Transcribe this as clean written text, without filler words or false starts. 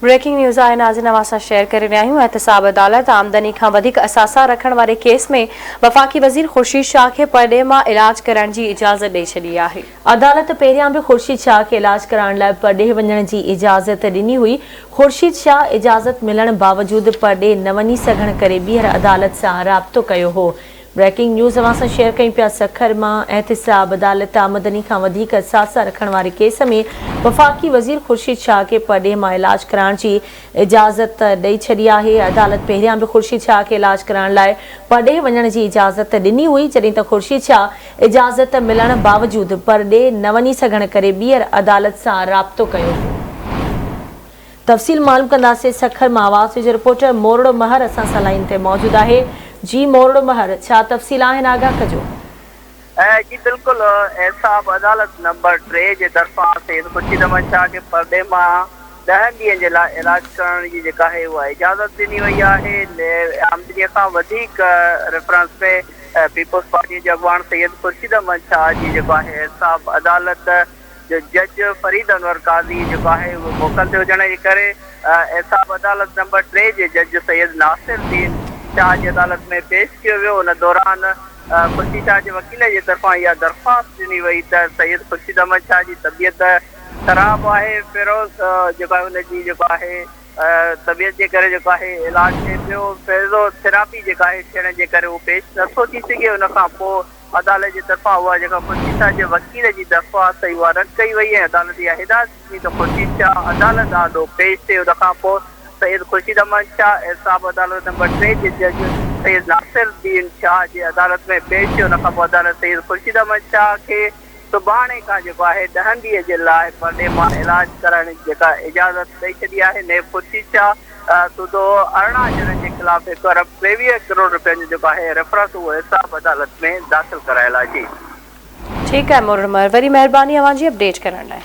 Breaking news आहे नाज़िन असां share करे रहिया आहियूं। एहतिसाब अदालत आमदनी खां वधीक असासा रखण वारे केस में वफ़ाक़ी वज़ीर ख़ुर्शीद शाह खे परॾे मां इलाज करण जी इजाज़त ॾेई छॾी आहे। अदालत पहिरियां बि ख़ुर्शीद शाह खे इलाज कराइण लाइ परॾे वञण जी इजाज़त ॾिनी हुई। ख़ुर्शीद शाह इजाज़त मिलण बावजूदि परॾे न वञी सघण करे ॿीहर अदालत सां राब्तो कयो हो। ब्रेकिंग न्यूज़ असां शेयर कयूं पिया। सखर मां एहतिसाब अदालत आमदनी खां वधीक असासा रखण वारे केस में वफ़ाक़ी वज़ीर ख़ुर्शीद शाह खे परॾे मां इलाज कराइण जी इजाज़त ॾेई छॾी आहे। अदालत पहिरियां बि ख़ुर्शीद शाह खे इलाज कराइण लाइ परॾे वञण जी इजाज़त ॾिनी हुई, जॾहिं त ख़ुर्शीद शाह इजाज़त मिलण बावजूदि परॾे न वञी सघण करे ॿीहर अदालत सां राब्तो कयो। तफ़सील मालूम कंदासीं। सखर मां आवाज़ जो रिपोर्टर मोरड़ो महर असां सां लाइन ते मौजूदु आहे। जी मोरड़ो महर, छा तफ़सील आहिनि, आगाह कजो। जी बिल्कुलु, एहतिसाब अदालत नंबर 3 जे तरफ़ां सैयद ख़ुर्शीद अहमद शाह खे परॾे मां 10 ॾींहंनि जे लाइ इलाज करण जी जेका आहे उहा इजाज़त ॾिनी वई आहे। आमदनीअ खां वधीक रेफरेंस में पीपल्स पार्टी जे अॻवान सैयद ख़ुर्शीद अहमद शाह जी जेको आहे एहतिसाब अदालत जो जज फरीद अनवर काज़ी जेको आहे उहो मोकल ते हुजण जे करे एहतिसाब अदालत नंबर 3 जे जज सैयद नासिरुद्दीन शाह जी अदालत में पेश कयो वियो। उन दौरान ख़ुर्शीद शाह जे वकील जे तरफ़ां इहा दरख़्वास्त ॾिनी वई त सैयद ख़ुर्शीद अहमद शाह जी तबियत ख़राब आहे। फिरोज़ जेको आहे हुनजी जेको आहे तबियत जे करे जेको आहे इलाज थिए पियो। फिज़ियोथेरेपी जेका आहे थियण जे करे उहो पेश नथो थी सघे। उन खां पोइ अदालत जे तरफ़ां उहा जेका ख़ुर्शीद शाह जे वकील जी दरख़्वास्त उहा रद्द कई वई ऐं अदालत इहा हिदायत ॾिनी त ख़ुर्शीद शाह अदालत ॾाढो पेश थिए। उन खां पोइ सैयद ख़ुर्शीद अहमद शाह एहतिसाब अदालत नंबर 3 जे जज सैयद नासिरुद्दीन शाह जी अदालत में पेश थियो। उन खां पोइ अदालत सैयद ख़ुर्शीद अहमद शाह खे सुभाणे खां जेको आहे 10 ॾींहं जे लाइ परॾे मां इलाज करण जी जेका इजाज़त ॾेई छॾी आहे। नेब ख़ुर्शीद शाह सूदो 18 ॼणनि जे ख़िलाफ़ 1 अरब 23 करोड़ रुपयनि जो जेको आहे रेफरेंस उहो एहतिसाब अदालत में दाख़िल करायल आहे। जी ठीकु आहे मोरड़ो महर, वरी महिरबानी अव्हां जी अपडेट करण लाइ।